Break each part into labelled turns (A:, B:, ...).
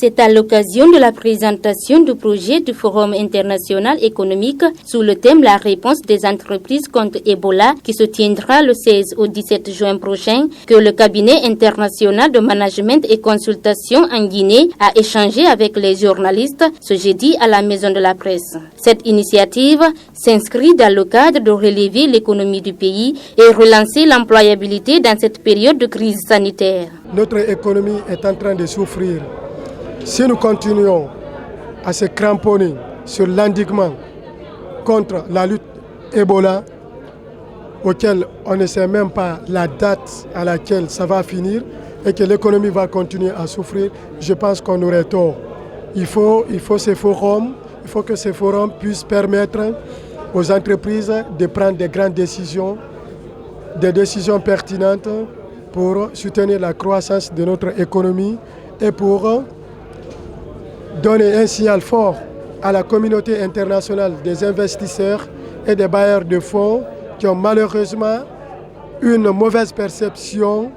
A: C'est à l'occasion de la présentation du projet du Forum international économique sous le thème La réponse des entreprises contre Ebola qui se tiendra le 16 au 17 juin prochain que le cabinet international de management et consultation en Guinée a échangé avec les journalistes ce jeudi à la Maison de la Presse. Cette initiative s'inscrit dans le cadre de relever l'économie du pays et relancer l'employabilité dans cette période de crise sanitaire.
B: Notre économie est en train de souffrir. Si nous continuons à se cramponner sur l'endiguement contre la lutte Ebola, auquel on ne sait même pas la date à laquelle ça va finir et que l'économie va continuer à souffrir, je pense qu'on aurait tort. Il faut ces forums, il faut que ces forums puissent permettre aux entreprises de prendre des grandes décisions, des décisions pertinentes pour soutenir la croissance de notre économie et pour donner un signal fort à la communauté internationale des investisseurs et des bailleurs de fonds qui ont malheureusement une mauvaise perception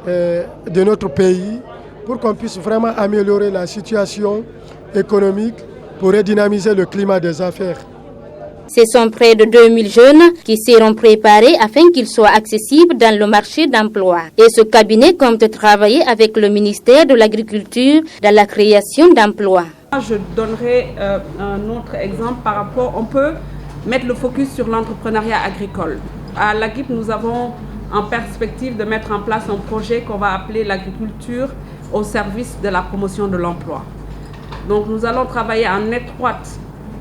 B: de notre pays pour qu'on puisse vraiment améliorer la situation économique pour redynamiser le climat des affaires.
A: Ce sont près de 2000 jeunes qui seront préparés afin qu'ils soient accessibles dans le marché d'emploi. Et ce cabinet compte travailler avec le ministère de l'Agriculture dans la création d'emplois.
C: Je donnerai un autre exemple par rapport, on peut mettre le focus sur l'entrepreneuriat agricole. À l'AGIP, nous avons en perspective de mettre en place un projet qu'on va appeler l'agriculture au service de la promotion de l'emploi. Donc nous allons travailler en étroite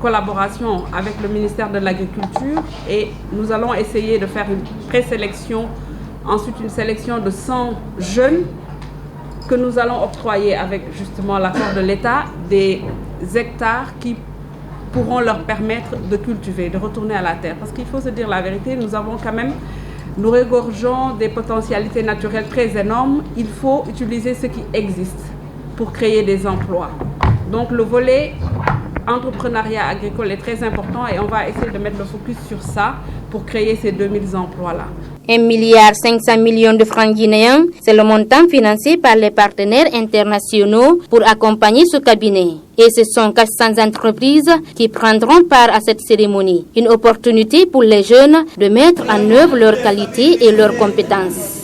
C: collaboration avec le ministère de l'Agriculture et nous allons essayer de faire une présélection, ensuite une sélection de 100 jeunes que nous allons octroyer avec justement l'accord de l'État des hectares qui pourront leur permettre de cultiver, de retourner à la terre. Parce qu'il faut se dire la vérité, nous regorgeons des potentialités naturelles très énormes. Il faut utiliser ce qui existe pour créer des emplois. Donc le volet entrepreneuriat agricole est très important et on va essayer de mettre le focus sur ça pour créer ces 2000 emplois-là.
A: 1,5 milliard de francs guinéens, c'est le montant financé par les partenaires internationaux pour accompagner ce cabinet. Et ce sont 400 entreprises qui prendront part à cette cérémonie. Une opportunité pour les jeunes de mettre en œuvre leurs qualités et leurs compétences.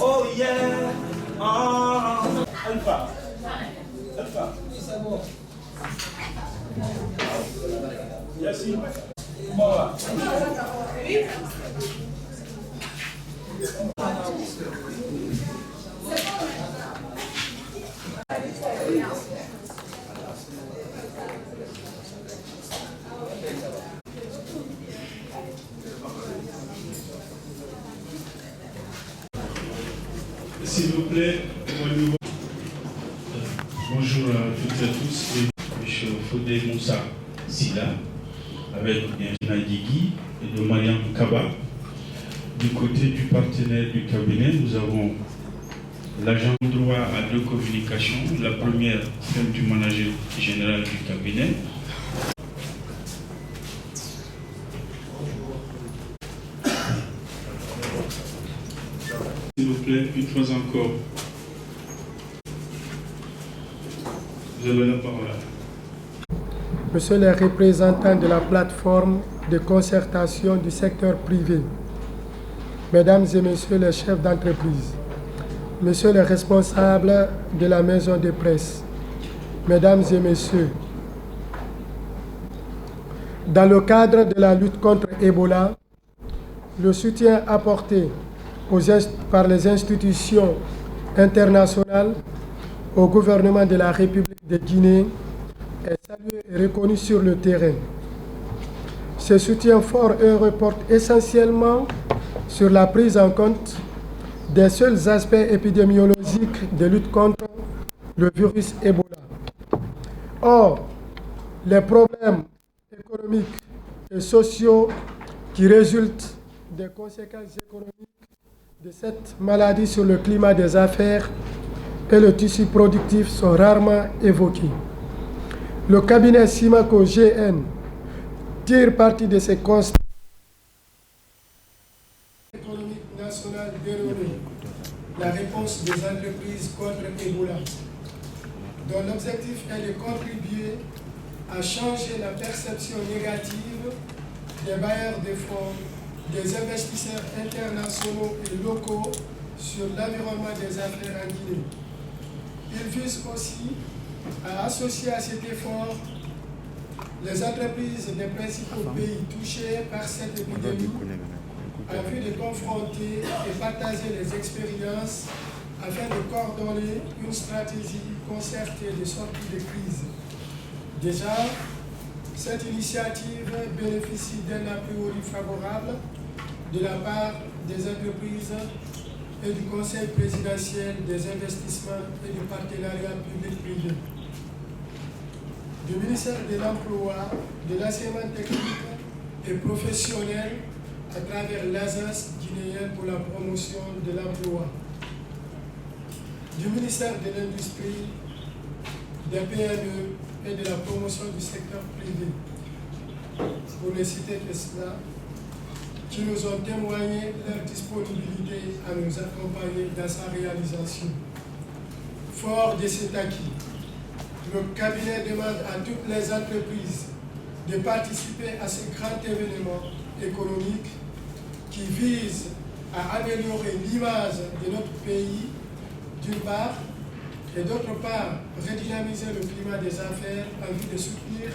D: S'il vous plaît, bonjour à toutes et à tous, je suis Fodé Moussa Silla, avec Nadigi et de Mariam Kaba. Du côté du partenaire du cabinet, nous avons l'agent de droit à deux communications, la première, celle du manager général du cabinet. S'il vous plaît, une fois encore, vous avez la parole.
B: Monsieur le représentant de la plateforme de concertation du secteur privé, Mesdames et Messieurs les chefs d'entreprise, Monsieur le responsable de la maison de presse, Mesdames et Messieurs, dans le cadre de la lutte contre Ebola, le soutien apporté par les institutions internationales au gouvernement de la République de Guinée est salué et reconnu sur le terrain. Ce soutien fort reporte essentiellement sur la prise en compte des seuls aspects épidémiologiques de lutte contre le virus Ebola. Or, les problèmes économiques et sociaux qui résultent des conséquences économiques de cette maladie sur le climat des affaires et le tissu productif sont rarement évoqués. Le cabinet Simaco GN tire parti de ces constats économique nationale dénommée la réponse des entreprises contre Ebola. dont l'objectif est de contribuer à changer la perception négative des bailleurs de fonds, des investisseurs internationaux et locaux sur l'environnement des affaires en Guinée. Il vise aussi à associer à cet effort les entreprises des principaux pays touchés par cette épidémie en vue de confronter et partager les expériences afin de coordonner une stratégie concertée de sortie de crise. Déjà, cette initiative bénéficie d'un a priori favorable de la part des entreprises et du Conseil présidentiel des investissements et du partenariat public-privé, du ministère de l'Emploi, de l'enseignement technique et professionnel à travers l'Agence guinéenne pour la promotion de l'emploi, du ministère de l'Industrie, des PME et de la promotion du secteur privé, pour ne citer que cela, qui nous ont témoigné leur disponibilité à nous accompagner dans sa réalisation. Fort de cet acquis, le cabinet demande à toutes les entreprises de participer à ce grand événement économique qui vise à améliorer l'image de notre pays, d'une part, et d'autre part, redynamiser le climat des affaires en vue de soutenir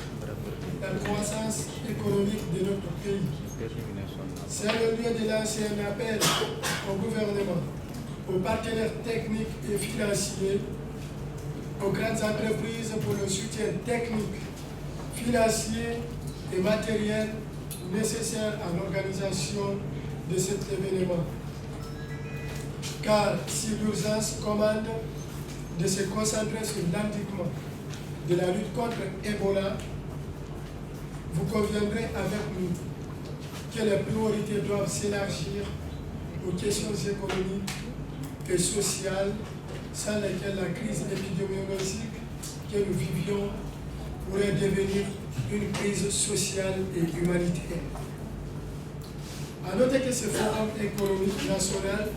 B: la croissance économique de notre pays. C'est le lieu de lancer un appel au gouvernement, aux partenaires techniques et financiers, aux grandes entreprises pour le soutien technique, financier et matériel nécessaire à l'organisation de cet événement. Car si l'urgence commande de se concentrer sur l'endiguement de la lutte contre Ebola, vous conviendrez avec nous que les priorités doivent s'élargir aux questions économiques et sociales sans lesquelles la crise épidémiologique que nous vivions pourrait devenir une crise sociale et humanitaire. À noter que ce forum économique national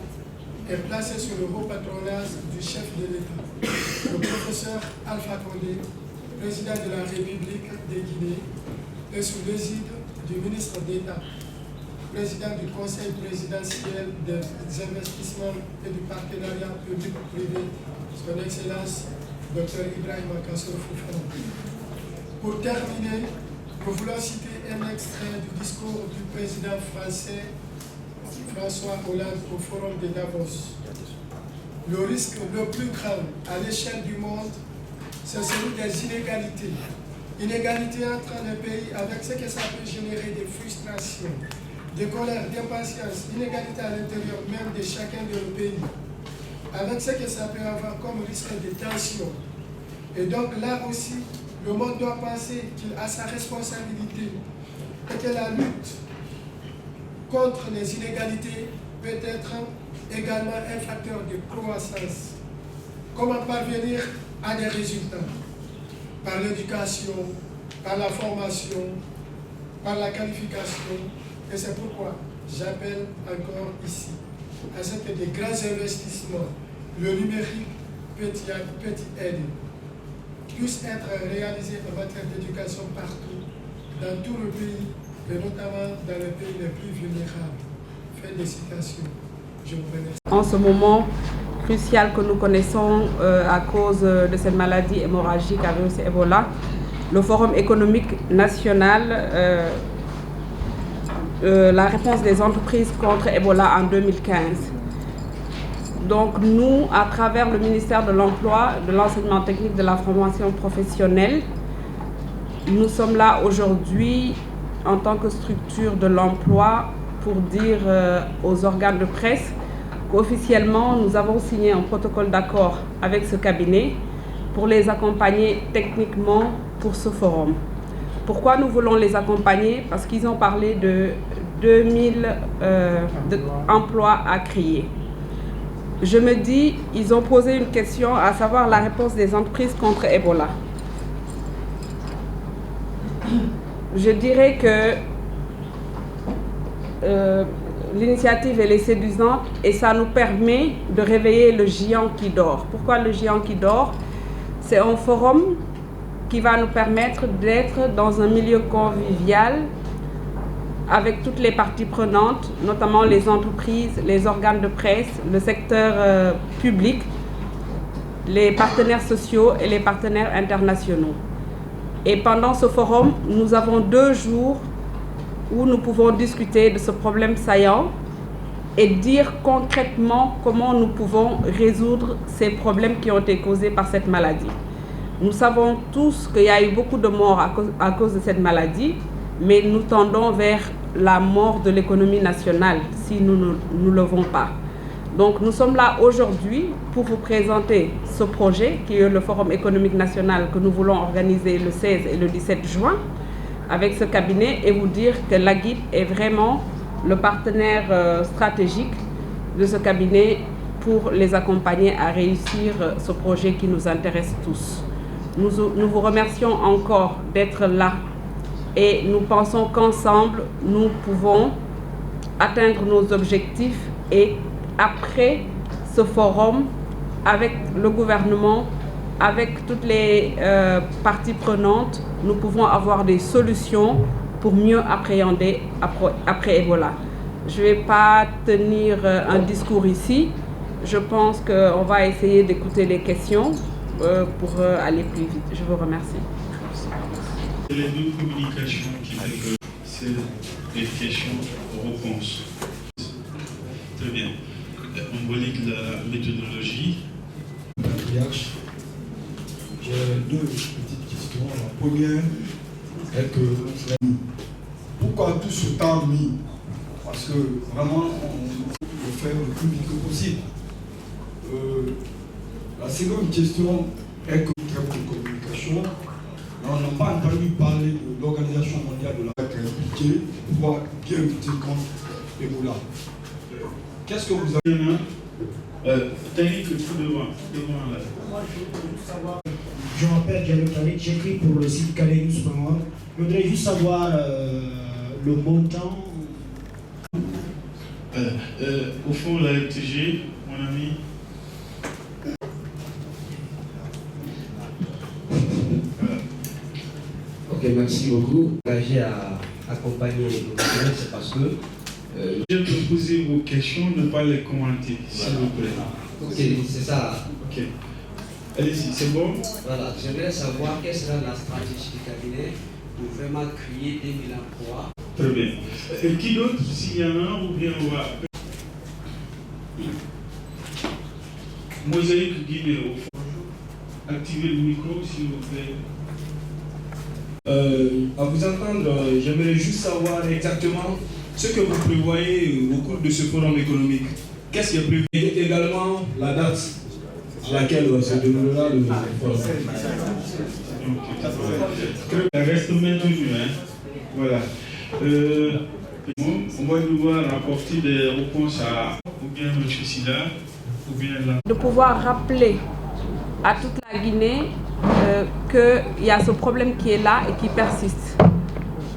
B: est placé sous le haut patronage du chef de l'État, le professeur Alpha Condé, président de la République de Guinée, et sous l'égide du ministre d'État, président du Conseil présidentiel des investissements et du partenariat public-privé, son Excellence Dr Ibrahima Kassoro Fofana. Pour terminer, nous voulons citer un extrait du discours du président français François Hollande au Forum de Davos. Le risque le plus grand à l'échelle du monde, c'est celui des inégalités. Inégalités entre les pays avec ce que ça peut générer de frustration, de colère, d'impatience, inégalité à l'intérieur même de chacun de nos pays, avec ce que ça peut avoir comme risque de tension. Et donc là aussi, le monde doit penser qu'il a sa responsabilité et que la lutte contre les inégalités peut être également un facteur de croissance. Comment parvenir à des résultats? Par l'éducation, par la formation, par la qualification. Et c'est pourquoi j'appelle encore ici à ce que des grands investissements, le numérique peut y aider, puissent être réalisés en matière d'éducation partout, dans tout le pays, et notamment dans les pays les plus vulnérables. Fin de citation. Je vous remercie.
C: En ce moment crucial que nous connaissons à cause de cette maladie hémorragique à virus Ebola, le Forum économique national, la réponse des entreprises contre Ebola en 2015. Donc nous, à travers le ministère de l'Emploi, de l'enseignement technique, de la formation professionnelle, nous sommes là aujourd'hui en tant que structure de l'emploi pour dire aux organes de presse qu'officiellement nous avons signé un protocole d'accord avec ce cabinet pour les accompagner techniquement pour ce forum. Pourquoi nous voulons les accompagner? Parce qu'ils ont parlé de 2000 emplois à créer. Je me dis, ils ont posé une question, à savoir la réponse des entreprises contre Ebola. Je dirais que l'initiative elle est séduisante et ça nous permet de réveiller le géant qui dort. Pourquoi le géant qui dort? C'est un forum qui va nous permettre d'être dans un milieu convivial avec toutes les parties prenantes, notamment les entreprises, les organes de presse, le secteur public, les partenaires sociaux et les partenaires internationaux. Et pendant ce forum, nous avons 2 jours où nous pouvons discuter de ce problème saillant et dire concrètement comment nous pouvons résoudre ces problèmes qui ont été causés par cette maladie. Nous savons tous qu'il y a eu beaucoup de morts à cause de cette maladie, mais nous tendons vers la mort de l'économie nationale si nous ne le faisons pas. Donc nous sommes là aujourd'hui pour vous présenter ce projet qui est le Forum économique national que nous voulons organiser le 16 et le 17 juin avec ce cabinet et vous dire que l'AGIP est vraiment le partenaire stratégique de ce cabinet pour les accompagner à réussir ce projet qui nous intéresse tous. Nous vous remercions encore d'être là et nous pensons qu'ensemble, nous pouvons atteindre nos objectifs et après ce forum, avec le gouvernement, avec toutes les parties prenantes, nous pouvons avoir des solutions pour mieux appréhender après Ebola. Je ne vais pas tenir un discours ici. Je pense qu'on va essayer d'écouter les questions pour aller plus vite. Je vous remercie.
D: Les 2 communications qui fait que c'est des questions-réponses. Très bien. On relie la méthodologie.
E: J'ai 2 petites questions. La première est que pourquoi tout ce temps mis? Parce que vraiment, on veut faire le plus vite que possible. La seconde question est que très bonne communication. On n'a pas entendu parler de l'Organisation mondiale de la santé impliquée pour pouvoir bien lutter contre Ebola. Qu'est-ce que vous avez
D: Tariq, tout devant là.
F: Moi, je voudrais savoir. Je m'appelle Diallo Tariq, j'écris pour le site Kalenews.org. Je voudrais juste savoir le montant.
D: Au fond, la FTG, mon ami.
G: Ok, merci beaucoup. Engagé à accompagner les professionnels, c'est parce que.
D: Je vais poser vos questions, ne pas les commenter, s'il vous plaît.
G: Ok, c'est ça.
D: Ok. Allez-y, c'est bon?
G: Voilà, j'aimerais savoir quelle sera la stratégie du cabinet pour vraiment créer 2000 emplois.
D: Très bien. Qui d'autre, s'il y en a, ou bien on va. Mosaïque Guinée, au fond. Activez le micro, s'il vous plaît.
H: À vous entendre, j'aimerais juste savoir exactement ce que vous prévoyez au cours de ce forum économique. Qu'est-ce qui est prévu? Et également la date à laquelle se déroulera le forum.
D: Ça reste maintenu, hein. Voilà. On va devoir apporter des réponses à ou bien M. Silla, ou bien là.
C: De pouvoir rappeler à toute la Guinée qu'il y a ce problème qui est là et qui persiste.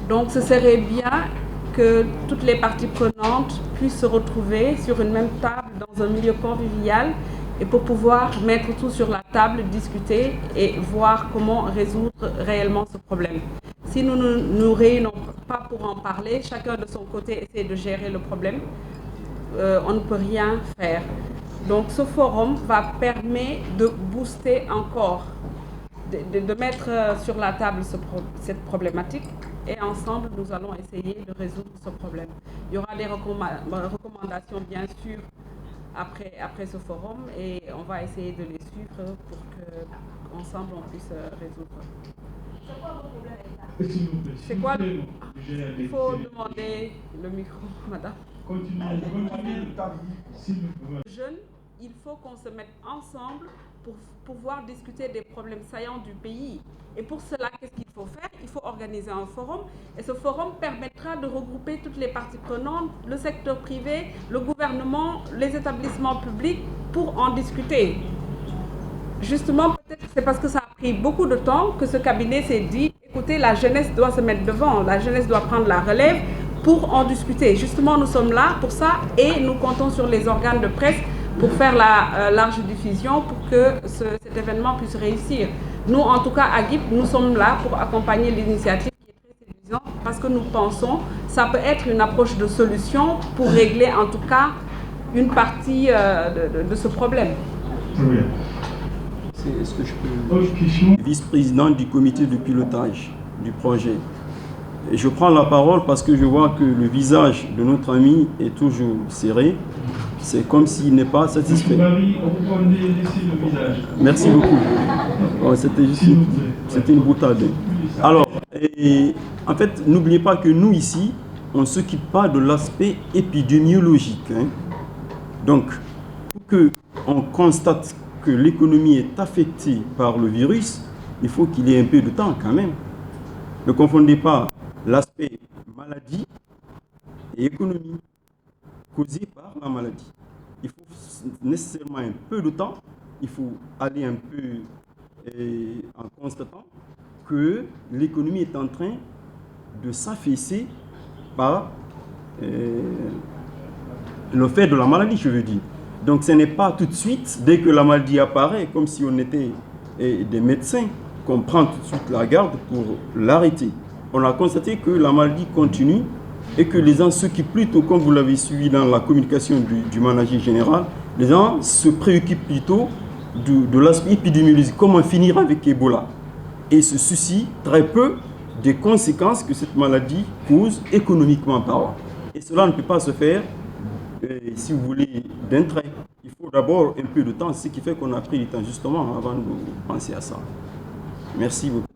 C: Donc ce serait bien que toutes les parties prenantes puissent se retrouver sur une même table dans un milieu convivial et pour pouvoir mettre tout sur la table, discuter et voir comment résoudre réellement ce problème. Si nous ne nous réunissons pas pour en parler, chacun de son côté essaie de gérer le problème, on ne peut rien faire. Donc ce forum va permettre de booster encore, de mettre sur la table cette problématique et ensemble nous allons essayer de résoudre ce problème. Il y aura des recommandations bien sûr après ce forum et on va essayer de les suivre pour qu'ensemble on puisse résoudre. C'est quoi votre problème? C'est quoi Il faut demander le micro, madame.
D: Continuez.
C: Jeunes, il faut qu'on se mette ensemble pour pouvoir discuter des problèmes saillants du pays. Et pour cela, qu'est-ce qu'il faut faire? Il faut organiser un forum. Et ce forum permettra de regrouper toutes les parties prenantes, le secteur privé, le gouvernement, les établissements publics, pour en discuter. Justement, peut-être que c'est parce que ça a pris beaucoup de temps que ce cabinet s'est dit, écoutez, la jeunesse doit se mettre devant, la jeunesse doit prendre la relève pour en discuter. Justement, nous sommes là pour ça et nous comptons sur les organes de presse pour faire la large diffusion pour que cet événement puisse réussir. Nous, en tout cas, à GIP, nous sommes là pour accompagner l'initiative qui est très séduisante parce que nous pensons que ça peut être une approche de solution pour régler en tout cas une partie de ce problème.
D: Très bien.
I: Est-ce que je peux... Vice-président du comité de pilotage du projet. Et je prends la parole parce que je vois que le visage de notre ami est toujours serré. C'est comme s'il n'est pas satisfait. Merci beaucoup. Oh, c'était juste une boutade. Alors, en fait, n'oubliez pas que nous ici, on ne s'occupe pas de l'aspect épidémiologique. Hein. Donc, pour qu'on constate que l'économie est affectée par le virus, il faut qu'il y ait un peu de temps quand même. Ne confondez pas l'aspect maladie et économie causée par la maladie. Il faut nécessairement un peu de temps, il faut aller un peu en constatant que l'économie est en train de s'affaisser par le fait de la maladie, je veux dire. Donc ce n'est pas tout de suite, dès que la maladie apparaît, comme si on était des médecins, qu'on prend tout de suite la garde pour l'arrêter. On a constaté que la maladie continue et que les gens s'occupent plutôt, comme vous l'avez suivi dans la communication du manager général, les gens se préoccupent plutôt de l'aspect épidémiologique, comment finir avec Ebola. Et se soucient très peu des conséquences que cette maladie cause économiquement parlant. Et cela ne peut pas se faire, si vous voulez, d'un trait. Il faut d'abord un peu de temps, ce qui fait qu'on a pris du temps justement avant de penser à ça. Merci beaucoup.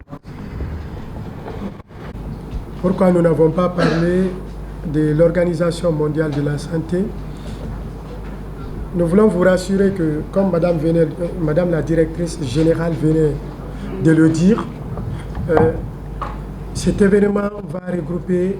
B: Pourquoi nous n'avons pas parlé de l'Organisation mondiale de la santé? Nous voulons vous rassurer que, comme Madame la directrice générale venait de le dire, cet événement va regrouper